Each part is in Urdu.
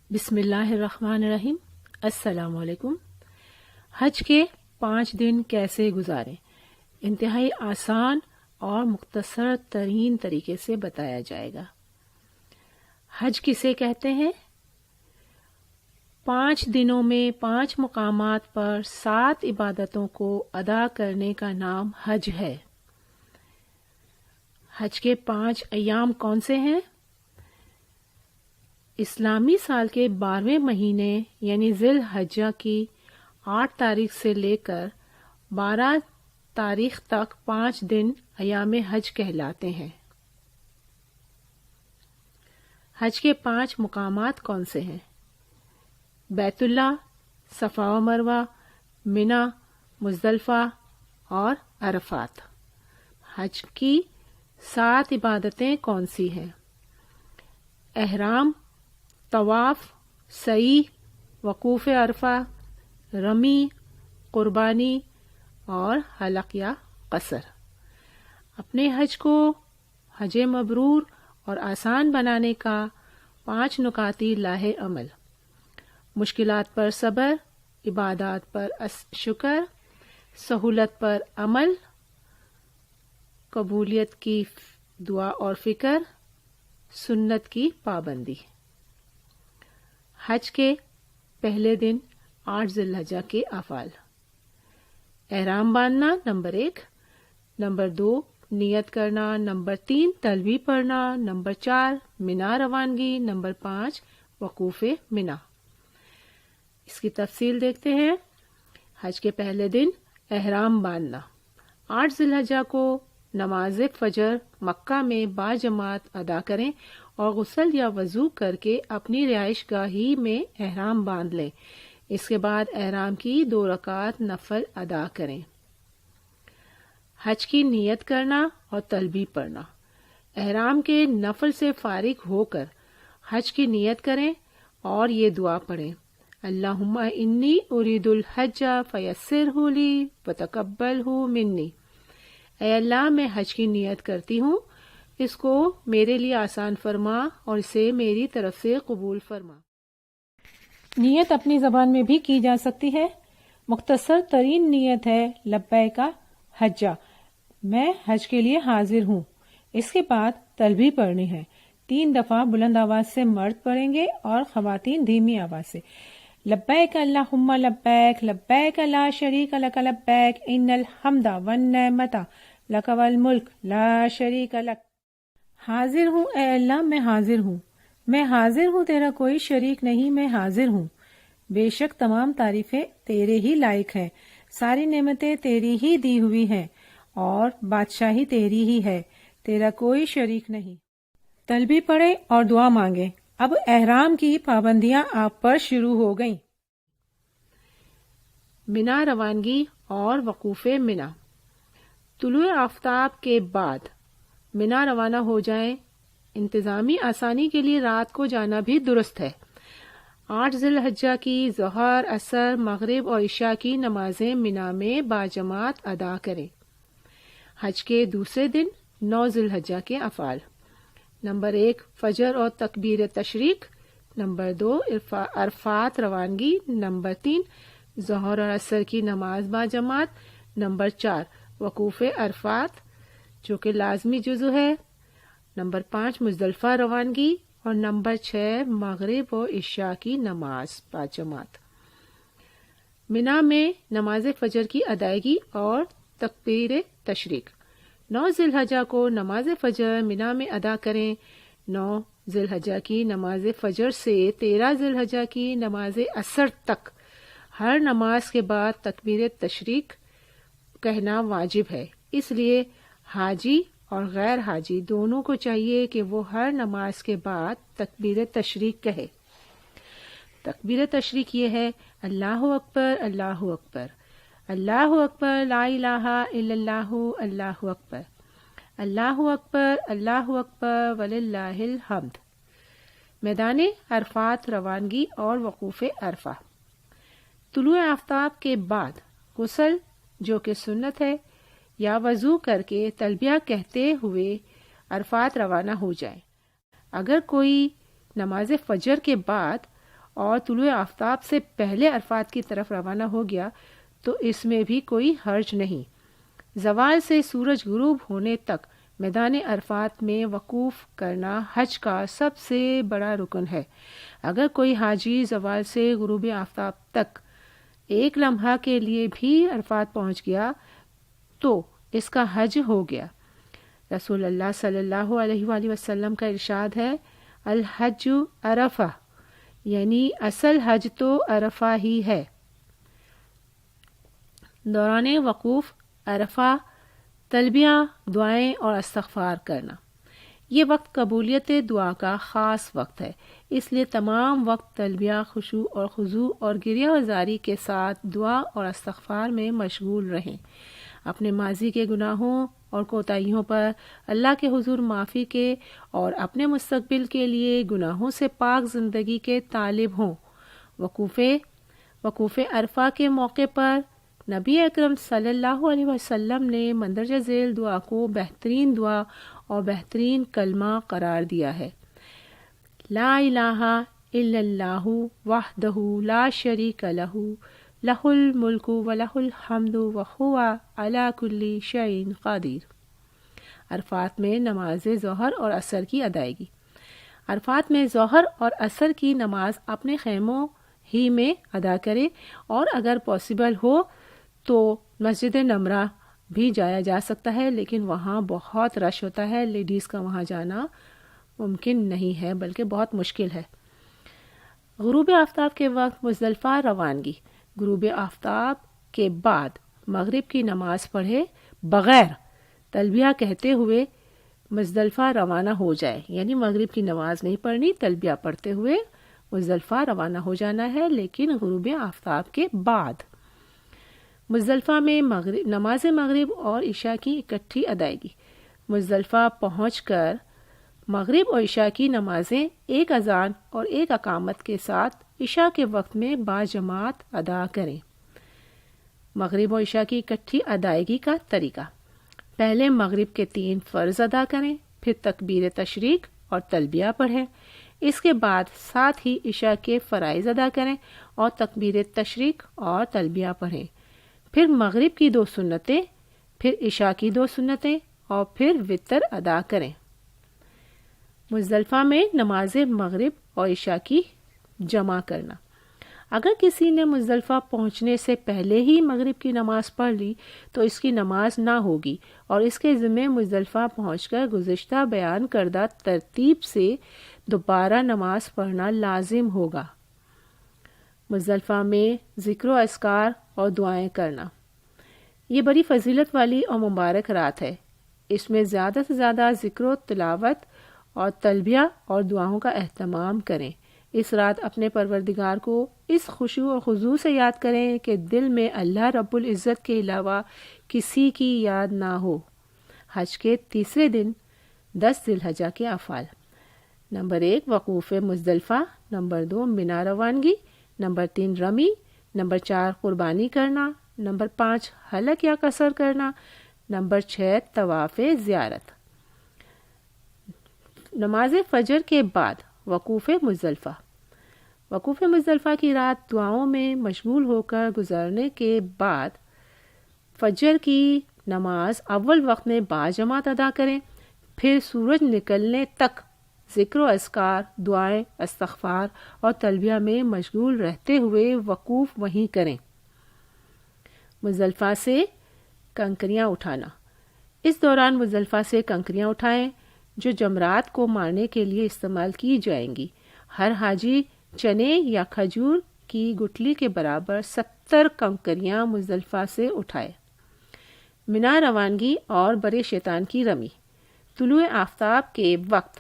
بسم اللہ الرحمن الرحیم۔ السلام علیکم۔ حج کے 5 دن کیسے گزاریں، انتہائی آسان اور مختصر ترین طریقے سے بتایا جائے گا۔ حج کسے کہتے ہیں؟ 5 دنوں میں 5 مقامات پر 7 عبادتوں کو ادا کرنے کا نام حج ہے۔ حج کے 5 ایام کون سے ہیں؟ اسلامی سال کے 12ویں مہینے یعنی ذی الحجہ کی 8 تاریخ سے لے کر 12 تاریخ تک 5 دن ایام حج کہلاتے ہیں۔ حج کے 5 مقامات کون سے ہیں؟ بیت اللہ، صفا و مروہ، منا، مزدلفہ اور عرفات۔ حج کی 7 عبادتیں کون سی ہیں؟ احرام، طواف، سعی، وقوف عرفہ، رمی، قربانی اور حلق یا قصر۔ اپنے حج کو حج مبرور اور آسان بنانے کا 5 نکاتی لاہے عمل: مشکلات پر صبر، عبادات پر شکر، سہولت پر عمل، قبولیت کی دعا اور فکر، سنت کی پابندی۔ حج کے پہلے دن 8 ذی الحجہ کے افعال: احرام باندھنا نمبر 1، نمبر 2 نیت کرنا، نمبر 3 تلبیہ پڑھنا، نمبر 4 منا روانگی، نمبر 5 وقوف منا۔ اس کی تفصیل دیکھتے ہیں۔ حج کے پہلے دن احرام باندھنا: 8 ذی الحجہ کو نماز فجر مکہ میں باجماعت ادا کریں اور غسل یا وضو کر کے اپنی رہائش گاہی میں احرام باندھ لیں۔ اس کے بعد احرام کی 2 رکعت نفل ادا کریں۔ حج کی نیت کرنا اور تلبیہ پڑھنا: احرام کے نفل سے فارغ ہو کر حج کی نیت کریں اور یہ دعا پڑھیں: اللہم انی ارید الحج فیسرہ لی وتقبلہ منی۔ اے اللہ، میں حج کی نیت کرتی ہوں، اس کو میرے لیے آسان فرما اور اسے میری طرف سے قبول فرما۔ نیت اپنی زبان میں بھی کی جا سکتی ہے۔ مختصر ترین نیت ہے لبیک حجہ، میں حج کے لیے حاضر ہوں۔ اس کے بعد تلبیہ پڑھنی ہے۔ 3 دفعہ بلند آواز سے مرد پڑھیں گے اور خواتین دھیمی آواز سے: لبیک اللہم لبیک، لبیک لا شریک لک لبیک، ان الحمد والنعمت لک والملک لا شریک لک۔ حاضر ہوں اے اللہ، میں حاضر ہوں، میں حاضر ہوں، تیرا کوئی شریک نہیں، میں حاضر ہوں۔ بے شک تمام تعریفیں تیرے ہی لائق ہیں، ساری نعمتیں تیری ہی دی ہوئی ہیں اور بادشاہی تیری ہی ہے، تیرا کوئی شریک نہیں۔ تلبیہ پڑھیں اور دعا مانگیں۔ اب احرام کی پابندیاں آپ پر شروع ہو گئیں۔ منا روانگی اور وقوف منا: طلوع آفتاب کے بعد منا روانہ ہو جائیں۔ انتظامی آسانی کے لیے رات کو جانا بھی درست ہے۔ 8 ذی الحجہ کی ظہر، عصر، مغرب اور عشاء کی نمازیں منا میں باجماعت ادا کریں۔ حج کے دوسرے دن 9 ذی الحجہ کے افعال: نمبر 1 فجر اور تکبیر تشریق، نمبر 2 عرفات روانگی، نمبر 3 ظہر اور عصر کی نماز باجماعت، نمبر 4 وقوف عرفات جو کہ لازمی جزو ہے، نمبر 5 مزدلفہ روانگی اور نمبر 6 مغرب و عشاء کی نماز باجماعت۔ منا میں نماز فجر کی ادائیگی اور تکبیر تشریق: 9 ذی الحجہ کو نماز فجر منا میں ادا کریں۔ 9 ذی الحجہ کی نماز فجر سے 13 ذی الحجہ کی نماز عصر تک ہر نماز کے بعد تکبیر تشریق کہنا واجب ہے، اس لیے حاجی اور غیر حاجی دونوں کو چاہیے کہ وہ ہر نماز کے بعد تکبیر تشریق کہے۔ تکبیر تشریق یہ ہے: اللہ اکبر، اللہ اکبر، اللہ اکبر، لا الہ الا اللہ، اللہ اکبر، اللہ اکبر، اللہ اکبر وللہ الحمد۔ میدان عرفات روانگی اور وقوف عرفہ: طلوع آفتاب کے بعد غسل جو کہ سنت ہے یا وضو کر کے تلبیہ کہتے ہوئے عرفات روانہ ہو جائے۔ اگر کوئی نماز فجر کے بعد اور طلوع آفتاب سے پہلے عرفات کی طرف روانہ ہو گیا تو اس میں بھی کوئی حرج نہیں۔ زوال سے سورج غروب ہونے تک میدان عرفات میں وقوف کرنا حج کا سب سے بڑا رکن ہے۔ اگر کوئی حاجی زوال سے غروب آفتاب تک ایک لمحہ کے لیے بھی عرفات پہنچ گیا تو اس کا حج ہو گیا۔ رسول اللہ صلی اللہ علیہ وآلہ وسلم کا ارشاد ہے، الحج عرفہ، یعنی اصل حج تو عرفہ ہی ہے۔ دوران وقوف عرفہ تلبیہ، دعائیں اور استغفار کرنا۔ یہ وقت قبولیت دعا کا خاص وقت ہے، اس لیے تمام وقت تلبیہ، خشوع اور خضوع اور گریہ وزاری کے ساتھ دعا اور استغفار میں مشغول رہیں۔ اپنے ماضی کے گناہوں اور کوتاہیوں پر اللہ کے حضور معافی کے اور اپنے مستقبل کے لیے گناہوں سے پاک زندگی کے طالب ہوں۔ وقوف عرفہ کے موقع پر نبی اکرم صلی اللہ علیہ وسلم نے مندرجہ ذیل دعا کو بہترین دعا اور بہترین کلمہ قرار دیا ہے۔ لا الہ الا اللہ وحدہ لا شریک لہ، لہ الملک و لہ الحمد وہو علی کل شیء قدیر۔ عرفات میں نماز ظہر اور عصر کی ادائیگی۔ عرفات میں ظہر اور عصر کی نماز اپنے خیموں ہی میں ادا کرے، اور اگر پاسبل ہو تو مسجد نمرہ بھی جایا جا سکتا ہے، لیکن وہاں بہت رش ہوتا ہے، لیڈیز کا وہاں جانا ممکن نہیں ہے بلکہ بہت مشکل ہے۔ غروب آفتاب کے وقت مزدلفہ روانگی۔ غروب آفتاب کے بعد مغرب کی نماز پڑھے بغیر تلبیہ کہتے ہوئے مزدلفہ روانہ ہو جائے، یعنی مغرب کی نماز نہیں پڑھنی، تلبیہ پڑھتے ہوئے مزدلفہ روانہ ہو جانا ہے، لیکن غروب آفتاب کے بعد۔ مزدلفہ میں نماز مغرب اور عشاء کی اکٹھی ادائیگی۔ مزدلفہ پہنچ کر مغرب اور عشاء کی نمازیں ایک اذان اور ایک اقامت کے ساتھ عشاء کے وقت میں باجماعت ادا کریں۔ مغرب اور عشاء کی اکٹھی ادائیگی کا طریقہ: پہلے مغرب کے 3 فرض ادا کریں، پھر تکبیر تشریق اور تلبیہ پڑھیں، اس کے بعد ساتھ ہی عشاء کے فرائض ادا کریں اور تکبیر تشریق اور تلبیہ پڑھیں، پھر مغرب کی 2 سنتیں، پھر عشاء کی 2 سنتیں اور پھر وتر ادا کریں۔ مزدلفہ میں نماز مغرب اور عشاء کی جمع کرنا۔ اگر کسی نے مزدلفہ پہنچنے سے پہلے ہی مغرب کی نماز پڑھ لی تو اس کی نماز نہ ہوگی، اور اس کے ذمہ مزدلفہ پہنچ کر گزشتہ بیان کردہ ترتیب سے دوبارہ نماز پڑھنا لازم ہوگا۔ مزدلفہ میں ذکر و اذکار اور دعائیں کرنا۔ یہ بڑی فضیلت والی اور مبارک رات ہے، اس میں زیادہ سے زیادہ ذکر و تلاوت اور تلبیہ اور دعاؤں کا اہتمام کریں۔ اس رات اپنے پروردگار کو اس خشوع و خضوع سے یاد کریں کہ دل میں اللہ رب العزت کے علاوہ کسی کی یاد نہ ہو۔ حج کے تیسرے دن 10 ذی الحجہ کے افعال: نمبر 1 وقوف مزدلفہ، نمبر 2 منا روانگی، نمبر 3 رمی، نمبر 4 قربانی کرنا، نمبر 5 حلق یا قصر کرنا، نمبر 6 طواف زیارت۔ نماز فجر کے بعد وقوف مزدلفہ۔ وقوف مزدلفہ کی رات دعاؤں میں مشغول ہو کر گزارنے کے بعد فجر کی نماز اول وقت میں باجماعت ادا کریں، پھر سورج نکلنے تک ذکر و اذکار، دعائیں، استغفار اور تلبیہ میں مشغول رہتے ہوئے وقوف وہیں کریں۔ مزدلفہ سے کنکریاں اٹھانا۔ اس دوران مزدلفہ سے کنکریاں اٹھائیں جو جمرات کو مارنے کے لیے استعمال کی جائیں گی۔ ہر حاجی چنے یا کھجور کی گٹھلی کے برابر 70 کنکریاں مزدلفہ سے اٹھائے۔ منا روانگی اور برے شیطان کی رمی۔ طلوع آفتاب کے وقت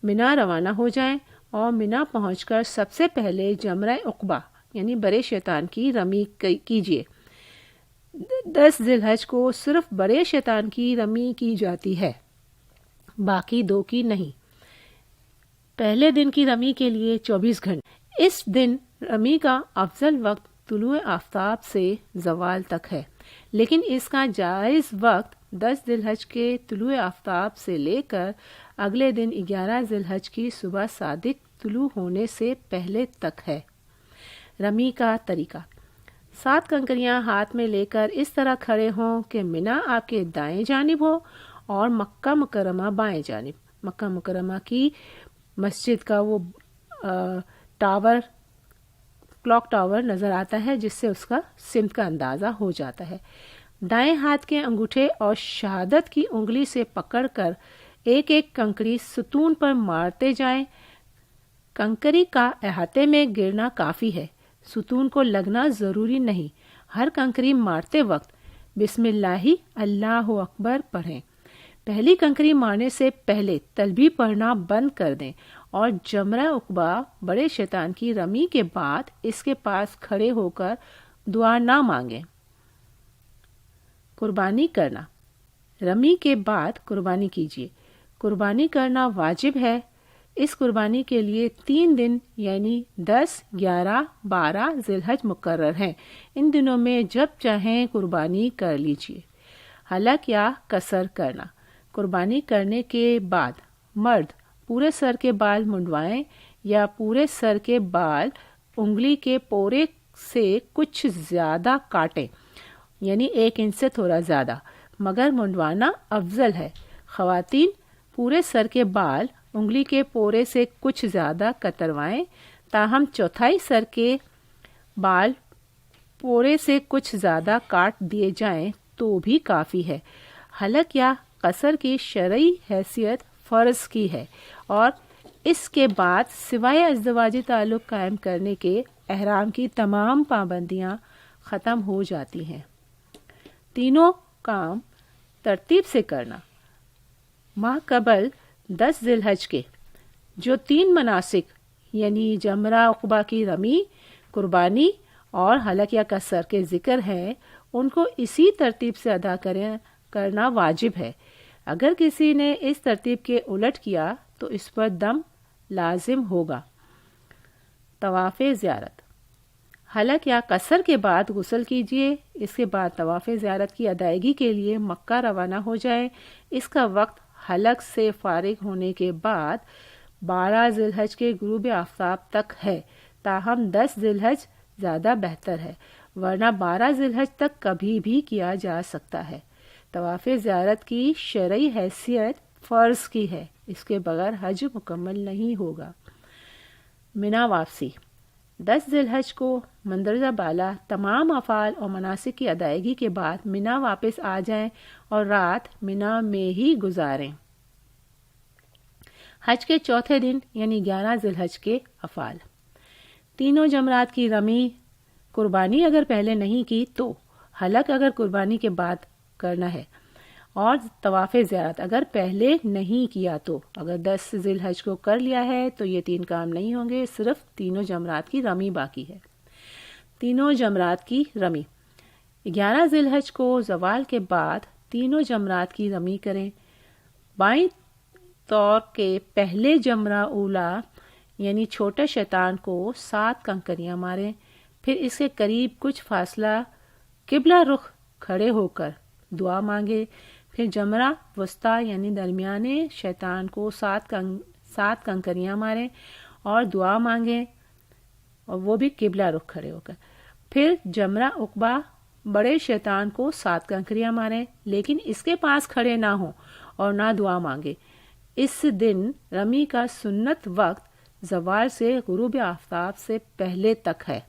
منا روانہ ہو جائیں اور منا پہنچ کر سب سے پہلے جمرہ عقبہ یعنی برے شیطان کی رمی کیجیے۔ 10 ذی الحجہ کو صرف برے شیطان کی رمی کی جاتی ہے، باقی 2 کی نہیں۔ پہلے دن کی رمی کے لیے 24 گھنٹے۔ اس دن رمی کا افضل وقت طلوع آفتاب سے زوال تک ہے، لیکن اس کا جائز وقت 10 ذی الحجہ کے طلوع آفتاب سے لے کر اگلے دن 11 ذی الحجہ کی صبح صادق طلوع ہونے سے پہلے تک ہے۔ رمی کا طریقہ: 7 کنکریاں ہاتھ میں لے کر اس طرح کھڑے ہوں کہ منا آپ کے دائیں جانب ہو اور مکہ مکرمہ بائیں جانب۔ مکہ مکرمہ کی مسجد کا وہ ٹاور، کلاک ٹاور نظر آتا ہے، جس سے اس کا سمت کا اندازہ ہو جاتا ہے۔ دائیں ہاتھ کے انگوٹھے اور شہادت کی انگلی سے پکڑ کر ایک ایک کنکری ستون پر مارتے جائیں۔ کنکری کا احاطے میں گرنا کافی ہے، ستون کو لگنا ضروری نہیں۔ ہر کنکری مارتے وقت بسم اللہ اللہ اکبر پڑھیں۔ پہلی کنکری مارنے سے پہلے تلبیہ پڑھنا بند کر دیں اور جمرہ عقبہ بڑے شیطان کی رمی کے بعد اس کے پاس کھڑے ہو کر دعا نہ مانگیں۔ قربانی کرنا: رمی کے بعد قربانی کیجیے۔ قربانی کرنا واجب ہے۔ اس قربانی کے لیے 3 دن یعنی 10، 11، 12 ذی الحج مقرر ہیں۔ ان دنوں میں جب چاہیں قربانی کر لیجیے۔ حلق یا قصر کرنا: قربانی کرنے کے بعد مرد پورے سر کے بال منڈوائیں یا پورے سر کے بال انگلی کے پورے سے کچھ زیادہ کاٹیں، یعنی 1 انچ سے تھوڑا زیادہ، مگر منڈوانا افضل ہے۔ خواتین پورے سر کے بال انگلی کے پورے سے کچھ زیادہ کتروائیں، تاہم چوتھائی سر کے بال پورے سے کچھ زیادہ کاٹ دیے جائیں تو بھی کافی ہے۔ حلق یا قصر کی شرعی حیثیت فرض کی ہے اور اس کے بعد سوائے ازدواجی تعلق قائم کرنے کے احرام کی تمام پابندیاں ختم ہو جاتی ہیں۔ تینوں کام ترتیب سے کرنا: ماہ قبل 10 ذی الحج کے جو 3 مناسک یعنی جمرہ عقبہ کی رمی، قربانی اور حلق یا قصر کے ذکر ہیں، ان کو اسی ترتیب سے ادا کرنا واجب ہے۔ اگر کسی نے اس ترتیب کے الٹ کیا تو اس پر دم لازم ہوگا۔ طواف زیارت: حلق یا قصر کے بعد غسل کیجیے، اس کے بعد طواف زیارت کی ادائیگی کے لیے مکہ روانہ ہو جائیں۔ اس کا وقت حلق سے فارغ ہونے کے بعد 12 ذی الحج کے غروب آفتاب تک ہے، تاہم 10 ذی الحج زیادہ بہتر ہے، ورنہ 12 ذی الحج تک کبھی بھی کیا جا سکتا ہے۔ طواف زیارت کی شرعی حیثیت فرض کی ہے، اس کے بغیر حج مکمل نہیں ہوگا۔ منا واپسی: 10 ذی الحج کو مندرجہ بالا تمام افعال اور مناسک کی ادائیگی کے بعد منا واپس آ جائیں اور رات منا میں ہی گزاریں۔ حج کے چوتھے دن یعنی 11 ذی الحج کے افعال: تینوں جمرات کی رمی، قربانی اگر پہلے نہیں کی تو حلق اگر قربانی کے بعد کرنا ہے، اور طواف زیارت اگر پہلے نہیں کیا تو اگر 10 ذی الحج کو کر لیا ہے تو یہ 3 کام نہیں ہوں گے، صرف تینوں جمرات کی رمی باقی ہے۔ تینوں جمرات کی رمی: 11 ذی الحج کو زوال کے بعد تینوں جمرات کی رمی کریں۔ بائیں طور کے پہلے جمرہ اولا یعنی چھوٹے شیطان کو 7 کنکریاں ماریں، پھر اس کے قریب کچھ فاصلہ قبلہ رخ کھڑے ہو کر دعا مانگے، پھر جمرہ وسطی یعنی درمیانے شیطان کو 7 کنکریاں ماریں اور دعا مانگیں، اور وہ بھی قبلہ رخ کھڑے ہو کر۔ پھر جمرہ عقبہ بڑے شیطان کو 7 کنکریاں ماریں، لیکن اس کے پاس کھڑے نہ ہوں اور نہ دعا مانگے۔ اس دن رمی کا سنت وقت زوال سے غروب آفتاب سے پہلے تک ہے،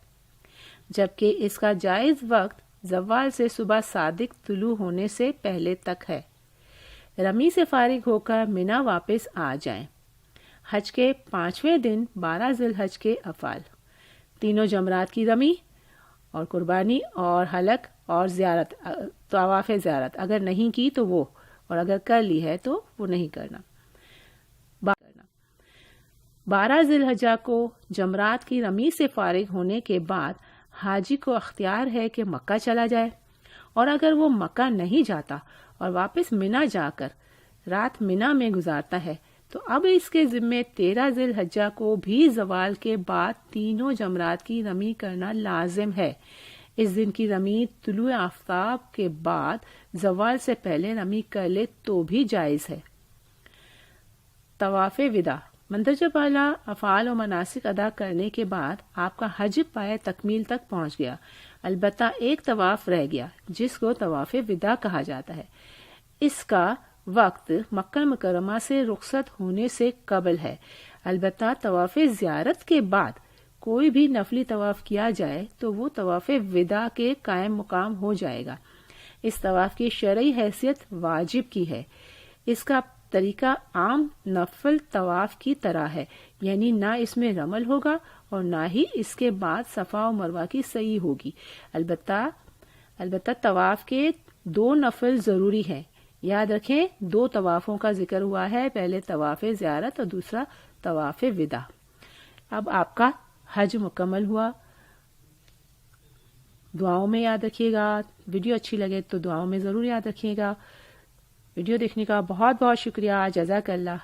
جبکہ اس کا جائز وقت زوال سے صبح صادق طلوع ہونے سے پہلے تک ہے۔ رمی سے فارغ ہو کر منا واپس آ جائیں۔ حج کے 5ویں دن 12 ذی الحج کے افعال: تینوں جمرات کی رمی اور قربانی اور حلق اور زیارت، طواف زیارت اگر نہیں کی تو وہ، اور اگر کر لی ہے تو وہ نہیں کرنا۔ 12 ذی الحجہ کو جمرات کی رمی سے فارغ ہونے کے بعد حاجی کو اختیار ہے کہ مکہ چلا جائے، اور اگر وہ مکہ نہیں جاتا اور واپس منا جا کر رات منا میں گزارتا ہے تو اب اس کے ذمے 13 ذی الحجہ کو بھی زوال کے بعد تینوں جمرات کی رمی کرنا لازم ہے۔ اس دن کی رمی طلوع آفتاب کے بعد زوال سے پہلے رمی کر لے تو بھی جائز ہے۔ طواف وداع: مندرجہ بالا افعال و مناسک ادا کرنے کے بعد آپ کا حج پائے تکمیل تک پہنچ گیا، البتہ ایک طواف رہ گیا جس کو طواف وداع کہا جاتا ہے۔ اس کا وقت مکہ مکرمہ سے رخصت ہونے سے قبل ہے، البتہ طواف زیارت کے بعد کوئی بھی نفلی طواف کیا جائے تو وہ طواف وداع کے قائم مقام ہو جائے گا۔ اس طواف کی شرعی حیثیت واجب کی ہے۔ اس کا طریقہ عام نفل طواف کی طرح ہے، یعنی نہ اس میں رمل ہوگا اور نہ ہی اس کے بعد صفا و مروہ کی سعی ہوگی۔ البتہ طواف کے 2 نفل ضروری ہیں۔ یاد رکھیں 2 طوافوں کا ذکر ہوا ہے، پہلے طواف زیارت اور دوسرا طواف وداع۔ اب آپ کا حج مکمل ہوا۔ دعاؤں میں یاد رکھیے گا، ویڈیو اچھی لگے تو دعاؤں میں ضرور یاد رکھیے گا۔ ویڈیو دیکھنے کا بہت بہت شکریہ، جزاک اللہ۔